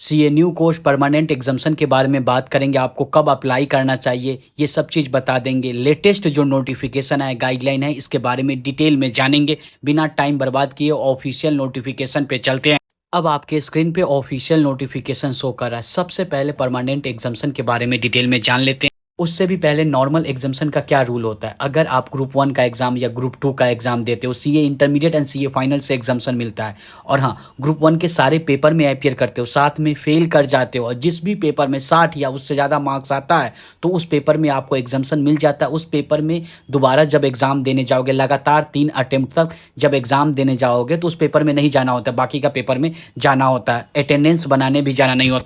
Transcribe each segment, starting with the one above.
CA new course permanent exemption के बारे में बात करेंगे, आपको कब अप्लाई करना चाहिए ये सब चीज़ बता देंगे। लेटेस्ट जो नोटिफिकेशन है, गाइडलाइन है, इसके बारे में डिटेल में जानेंगे। बिना टाइम बर्बाद किए ऑफिशियल नोटिफिकेशन पे चलते हैं। अब आपके स्क्रीन पे ऑफिशियल नोटिफिकेशन शो कर रहा है। सबसे पहले परमानेंट एग्जाम्शन के बारे में डिटेल में जान लेते हैं। उससे भी पहले नॉर्मल एग्जाम्शन का क्या रूल होता है। अगर आप ग्रुप 1 का एग्जाम या ग्रुप 2 का एग्जाम देते हो, CA intermediate and CA final से एग्जाम्शन मिलता है। और हाँ, ग्रुप 1 के सारे पेपर में अपियर करते हो, साथ में फेल कर जाते हो और जिस भी पेपर में 60 या उससे ज़्यादा मार्क्स आता है तो उस पेपर में आपको एग्जाम्शन मिल जाता है। उस पेपर में दोबारा जब एग्जाम देने जाओगे, लगातार 3 अटेम्प्ट तक जब एग्जाम देने जाओगे तो उस पेपर में नहीं जाना होता, बाकी का पेपर में जाना होता है। अटेंडेंस बनाने भी जाना नहीं होता।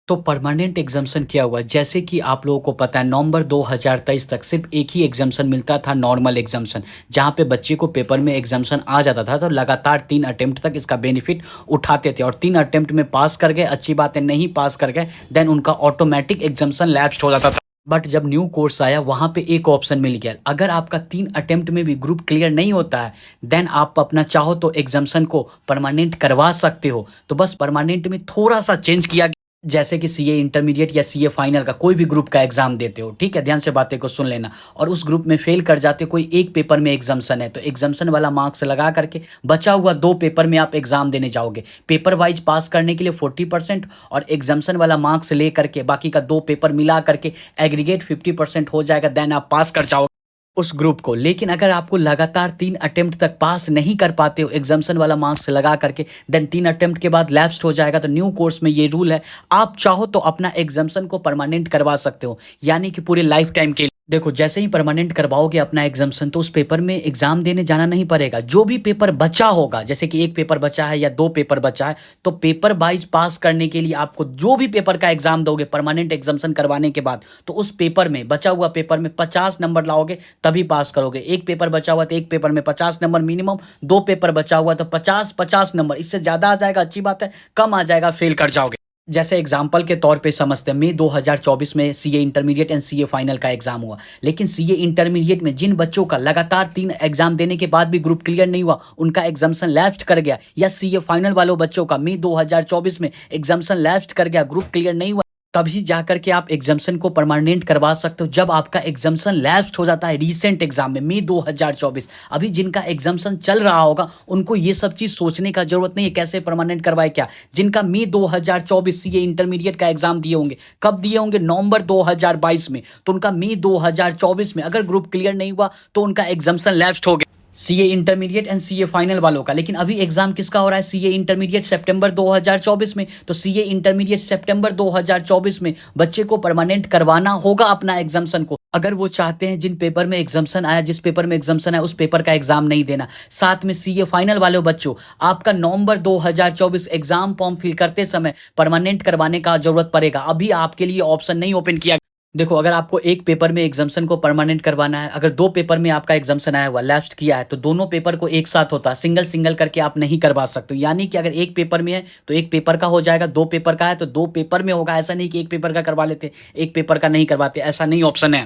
तो परमानेंट एग्जाम्शन क्या हुआ, जैसे कि आप लोगों को पता है नवंबर 2023 तक सिर्फ एक ही एग्जाम्शन मिलता था, नॉर्मल एग्जाम्शन, जहां पे बच्चे को पेपर में एग्जाम्शन आ जाता था तो लगातार 3 अटेम्प्ट तक इसका बेनिफिट उठाते थे। और 3 अटेम्प्ट में पास कर गए, अच्छी बात है। नहीं पास कर गए देन उनका ऑटोमेटिक एग्जाम्शन लैप्स्ड हो जाता था। बट जब न्यू कोर्स आया वहां पे एक ऑप्शन मिल गया, अगर आपका 3 अटेम्प्ट में भी ग्रुप क्लियर नहीं होता है देन आप अपना चाहो तो एग्जाम्शन को परमानेंट करवा सकते हो। तो बस परमानेंट में थोड़ा सा चेंज किया गया। जैसे कि सीए इंटरमीडिएट या सीए फाइनल का कोई भी ग्रुप का एग्जाम देते हो, ठीक है, ध्यान से बातें को सुन लेना, और उस ग्रुप में फेल कर जाते हो, कोई एक पेपर में एग्जाम्शन है तो एग्जाम्शन वाला मार्क्स लगा करके बचा हुआ 2 पेपर में आप एग्जाम देने जाओगे। पेपर वाइज पास करने के लिए 40% और एग्जाम्शन वाला मार्क्स ले करके बाकी का 2 पेपर मिला करके एग्रीगेट 50% हो जाएगा, देन आप पास कर जाओगे उस ग्रुप को। लेकिन अगर आपको लगातार 3 अटेम्प्ट तक पास नहीं कर पाते हो एग्जाम्शन वाला मार्क्स लगा करके, देन 3 अटेम्प्ट के बाद लैप्स्ड हो जाएगा। तो न्यू कोर्स में ये रूल है, आप चाहो तो अपना एग्जाम्शन को परमानेंट करवा सकते हो, यानी कि पूरे लाइफ टाइम के लिए। देखो, जैसे ही परमानेंट करवाओगे अपना एग्जाम्शन तो उस पेपर में एग्जाम देने जाना नहीं पड़ेगा। जो भी पेपर बचा होगा, जैसे कि एक पेपर बचा है या 2 पेपर बचा है, तो पेपर वाइज पास करने के लिए आपको जो भी पेपर का एग्जाम दोगे परमानेंट एग्जाम्शन करवाने के बाद, तो उस पेपर में बचा हुआ पेपर में 50 नंबर लाओगे तभी पास करोगे। एक पेपर बचा हुआ तो एक पेपर में 50 नंबर मिनिमम, 2 पेपर बचा हुआ तो 50-50 नंबर। इससे ज्यादा आ जाएगा अच्छी बात है, कम आ जाएगा फेल कर जाओगे। जैसे एग्जाम्पल के तौर पे समझते हैं, मई 2024 में CA intermediate and CA final का एग्जाम हुआ। लेकिन सीए इंटरमीडिएट में जिन बच्चों का लगातार 3 एग्जाम देने के बाद भी ग्रुप क्लियर नहीं हुआ, उनका एग्जाम्शन लैप्स्ड कर गया, या सीए फाइनल वालों बच्चों का मई 2024 में एग्जाम्शन लैप्स्ड कर गया, ग्रुप क्लियर नहीं हुआ, तभी जाकर के आप एग्जाम्शन को परमानेंट करवा सकते हो जब आपका एग्जाम्शन लैप्स्ड हो जाता है रीसेंट एग्जाम में मई 2024। अभी जिनका एग्जाम्शन चल रहा होगा उनको ये सब चीज सोचने का जरूरत नहीं है कैसे परमानेंट करवाए क्या। जिनका मई 2024 सीए इंटरमीडिएट का एग्जाम दिए होंगे, कब दिए होंगे, नवंबर 2022 में, तो उनका मई 2024 में अगर ग्रुप क्लियर नहीं हुआ तो उनका एग्जाम्शन लैप्स्ड हो गया, CA intermediate and CA final वालों का। लेकिन अभी एग्जाम किसका हो रहा है, सीए इंटरमीडिएट सितंबर 2024 में। तो सीए इंटरमीडिएट सितंबर 2024 में बच्चे को परमानेंट करवाना होगा अपना एग्जाम्शन को, अगर वो चाहते हैं जिन पेपर में एग्जाम्शन आया, जिस पेपर में एग्जाम्शन आया उस पेपर का एग्जाम नहीं देना। साथ में सीए फाइनल वाले बच्चों, आपका नवंबर 2024 एग्जाम फॉर्म फिल करते समय परमानेंट करवाने का जरूरत पड़ेगा। अभी आपके लिए ऑप्शन नहीं ओपन किया। देखो, अगर आपको एक पेपर में एग्जाम्शन को परमानेंट करवाना है, अगर 2 पेपर में आपका एग्जाम्शन आया हुआ लैप्स्ड किया है, तो दोनों पेपर को एक साथ होता है, सिंगल सिंगल करके आप नहीं करवा सकते। यानी कि अगर एक पेपर में है तो एक पेपर का हो जाएगा, 2 पेपर का है तो 2 पेपर में होगा। ऐसा नहीं कि एक पेपर का करवा लेते एक पेपर का नहीं करवाते, ऐसा नहीं ऑप्शन है।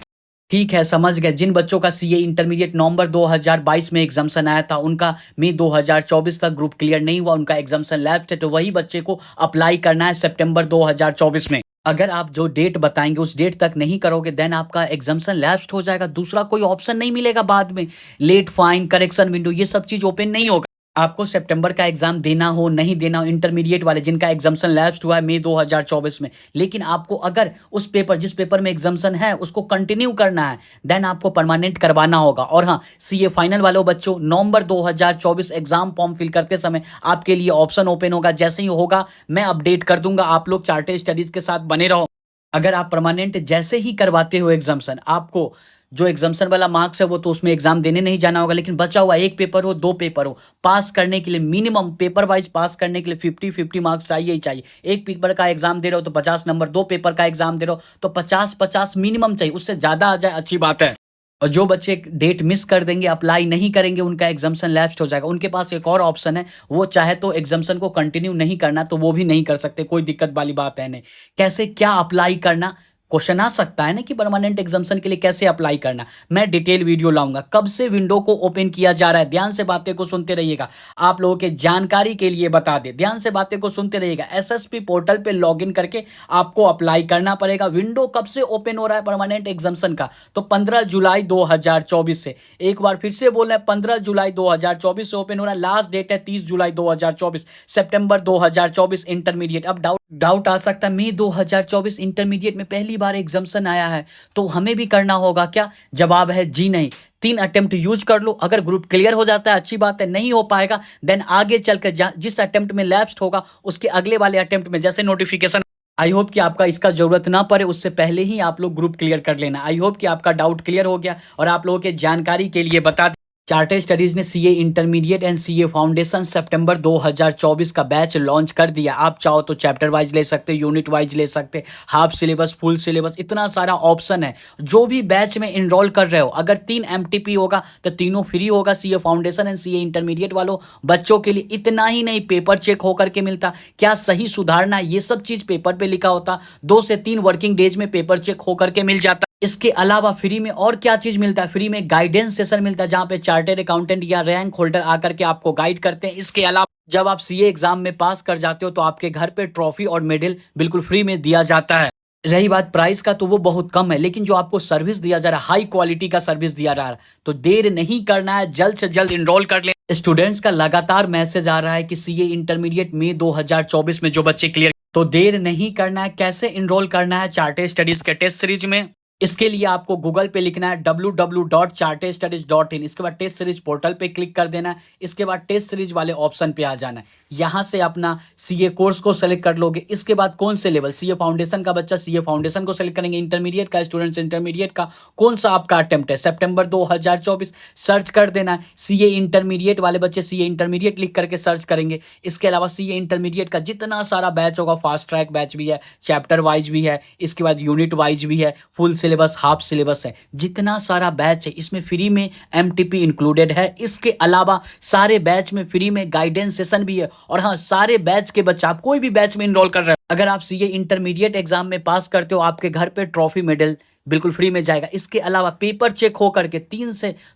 ठीक है, समझ गए। जिन बच्चों का सीए इंटरमीडिएट नवंबर 2022 में एग्जाम्शन आया था, उनका मई 2024 तक ग्रुप क्लियर नहीं हुआ, उनका एग्जाम्शन लैप्स्ड है, तो वही बच्चे को अप्लाई करना है सितंबर 2024 में। अगर आप जो डेट बताएंगे उस डेट तक नहीं करोगे देन आपका एग्जाम्शन लैप्स्ड हो जाएगा, दूसरा कोई ऑप्शन नहीं मिलेगा बाद में। लेट फाइन, करेक्शन विंडो, ये सब चीज ओपन नहीं होगा। आपको सितंबर का एग्जाम देना हो नहीं देना हो, इंटरमीडिएट वाले जिनका एग्जाम्शन लैप्स्ड हुआ है मई 2024 में, लेकिन आपको अगर उस पेपर जिस पेपर में एग्जाम्शन है उसको कंटिन्यू करना है देन आपको परमानेंट करवाना होगा। और हाँ, सीए फाइनल वालों बच्चों, नवंबर 2024 एग्जाम फॉर्म फिल करते समय आपके लिए ऑप्शन ओपन होगा। जैसे ही होगा मैं अपडेट कर दूंगा, आप लोग चार्टेड स्टडीज के साथ बने रहो। अगर आप परमानेंट जैसे ही करवाते हो एग्जाम्शन, आपको जो एग्जाम्शन वाला मार्क्स है वो तो उसमें एग्जाम देने नहीं जाना होगा, लेकिन बचा हुआ एक पेपर हो, 2 पेपर हो, पास करने के लिए मिनिमम पेपर वाइज पास करने के लिए 50-50 मार्क्स चाहिए ही चाहिए। एक पेपर का एग्जाम दे रहे हो तो 50 नंबर, 2 पेपर का एग्जाम दे रहे हो तो 50-50 मिनिमम चाहिए, उससे ज्यादा आ जाए अच्छी बात है। और जो बच्चे डेट मिस कर देंगे, अप्लाई नहीं करेंगे, उनका एग्जाम्शन लैप्स्ड हो जाएगा। उनके पास एक और ऑप्शन है, वो चाहे तो एग्जाम्शन को कंटिन्यू नहीं करना तो वो भी नहीं कर सकते, कोई दिक्कत वाली बात है नहीं। कैसे क्या अप्लाई करना, क्वेश्चन आ सकता है ना कि परमानेंट एग्जाम्शन के लिए कैसे अप्लाई करना। मैं डिटेल वीडियो लाऊंगा, कब से विंडो को ओपन किया जा रहा है, ध्यान से बातें को सुनते रहिएगा। आप लोगों के जानकारी के लिए बता दें, ध्यान से बातें को सुनते रहिएगा। एसएसपी पोर्टल पे लॉगिन करके आपको अप्लाई करना पड़ेगा। विंडो कब से ओपन हो रहा है परमानेंट एग्जाम्शन का, तो 15 जुलाई 2024 से। एक बार फिर से बोल रहे हैं, 15 जुलाई 2024 से ओपन हो रहा है। लास्ट डेट है 30 जुलाई 2024, सितंबर 2024 इंटरमीडिएट। अब डाउट आ सकता है, मई 2024 इंटरमीडिएट में पहली बार एग्जाम्शन आया है तो हमें भी करना होगा क्या? जवाब है जी नहीं। 3 अटेम्प्ट यूज कर लो, अगर ग्रुप क्लियर हो जाता है अच्छी बात है, नहीं हो पाएगा देन आगे चलकर जिस अटेम्प्ट में लैप्स्ड होगा उसके अगले वाले अटेम्प्ट में जैसे नोटिफिकेशन। आई होप कि आपका इसका जरूरत ना पड़े, उससे पहले ही आप लोग ग्रुप क्लियर कर लेना। आई होप कि आपका डाउट क्लियर हो गया। और आप लोगों के जानकारी के लिए बता, चार्टर्ड स्टडीज ने CA intermediate and CA foundation सितंबर 2024 का बैच लॉन्च कर दिया। आप चाहो तो चैप्टर वाइज ले सकते, यूनिट वाइज ले सकते, हाफ सिलेबस, फुल सिलेबस, इतना सारा ऑप्शन है। जो भी बैच में इनरोल कर रहे हो, अगर 3 एमटीपी होगा तो तीनों फ्री होगा। CA foundation and CA intermediate वालों बच्चों के लिए इतना ही नहीं, पेपर चेक होकर के मिलता, क्या सही सुधारना, ये सब चीज पेपर पे लिखा होता। 2 से 3 वर्किंग डेज में पेपर चेक होकर के मिल जाता। इसके अलावा फ्री में और क्या चीज मिलता है? फ्री में गाइडेंस सेशन मिलता है, जहां पे चार्टर्ड अकाउंटेंट या रैंक होल्डर आकर के आपको गाइड करते हैं। इसके अलावा जब आप सीए एग्जाम में पास कर जाते हो तो आपके घर पे ट्रॉफी और मेडल बिल्कुल फ्री में दिया जाता है। रही बात प्राइस का, तो वो बहुत कम है, लेकिन जो आपको सर्विस दिया जा रहा है, हाई क्वालिटी का सर्विस दिया जा रहा है, तो देर नहीं करना है, जल्द से जल्द इनरोल कर लें। स्टूडेंट्स का लगातार मैसेज आ रहा है कि सीए इंटरमीडिएट मई 2024 में जो बच्चे क्लियर, तो देर नहीं करना है। कैसे इनरोल करना है चार्टर्ड स्टडीज के टेस्ट सीरीज में? इसके लिए आपको गूगल पे लिखना है www.chartedstudies.in। इसके बाद टेस्ट सीरीज पोर्टल पे क्लिक कर देना है। इसके बाद टेस्ट सीरीज वाले ऑप्शन पे आ जाना है। यहां से अपना सीए कोर्स को सेलेक्ट कर लोगे। इसके बाद कौन से लेवल, सीए फाउंडेशन का बच्चा सीए फाउंडेशन को सेलेक्ट करेंगे, इंटरमीडिएट का स्टूडेंट्स इंटरमीडिएट का, कौन सा आपका अटेम्प्ट है, सितंबर 2024 सर्च कर देना है। सीए इंटरमीडिएट वाले बच्चे सीए इंटरमीडिएट लिख करके सर्च करेंगे। इसके अलावा सीए इंटरमीडिएट का जितना सारा बैच होगा, फास्ट ट्रैक बैच भी है, चैप्टर वाइज भी है, इसके बाद यूनिट वाइज भी है, फुल सिलेबस, हाफ सिलेबस है, जितना सारा बैच है इसमें फ्री में एमटीपी इंक्लूडेड है। इसके अलावा सारे बैच में फ्री में गाइडेंस सेशन भी है। और हाँ, सारे बैच के बच्चे, आप कोई भी बैच में इनरोल कर रहे हो, अगर आप सीए इंटरमीडिएट एग्जाम में पास करते हो, आपके घर पे ट्रॉफी मेडल बिल्कुल फ्री में जाएगा। इसके अलावा पेपर चेक होकर के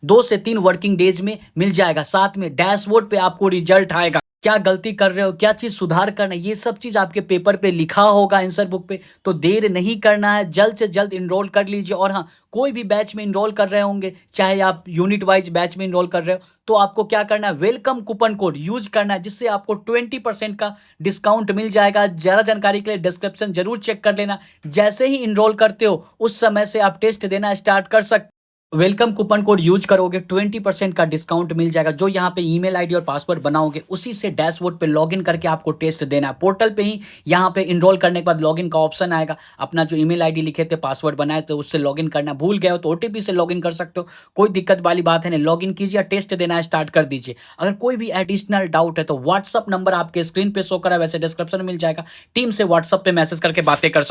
2 से 3 वर्किंग डेज में मिल जाएगा। साथ में डैशबोर्ड पे आपको रिजल्ट आएगा, क्या गलती कर रहे हो, क्या चीज सुधार करना है, ये सब चीज आपके पेपर पे लिखा होगा आंसर बुक पे। तो देर नहीं करना है, जल्द से जल्द इनरोल कर लीजिए। और हाँ, कोई भी बैच में इनरोल कर रहे होंगे, चाहे आप यूनिट वाइज बैच में इनरोल कर रहे हो, तो आपको क्या करना है, वेलकम कूपन कोड यूज करना है, जिससे आपको 20% का डिस्काउंट मिल जाएगा। ज्यादा जानकारी के लिए डिस्क्रिप्शन जरूर चेक कर लेना। जैसे ही इनरोल करते हो उस समय से आप टेस्ट देना स्टार्ट कर सकते। वेलकम कूपन कोड यूज करोगे 20% का डिस्काउंट मिल जाएगा। जो यहाँ पे ईमेल आईडी और पासवर्ड बनाओगे, उसी से डैशबोर्ड पे लॉगिन करके आपको टेस्ट देना है। पोर्टल पे ही यहाँ पे इनरोल करने के बाद लॉगिन का ऑप्शन आएगा। अपना जो ईमेल आईडी लिखे थे, पासवर्ड बनाए थे, उससे लॉगिन करना। भूल गए हो तो ओटीपी से लॉगिन कर सकते हो, कोई दिक्कत वाली बात है नहीं। लॉगिन कीजिए, टेस्ट देना स्टार्ट कर दीजिए। अगर कोई भी एडिशनल डाउट है तो व्हाट्सअप नंबर आपके स्क्रीन पे शो करा, वैसे डिस्क्रिप्शन में मिल जाएगा। टीम से व्हाट्सअप पे मैसेज करके बातें कर सकते।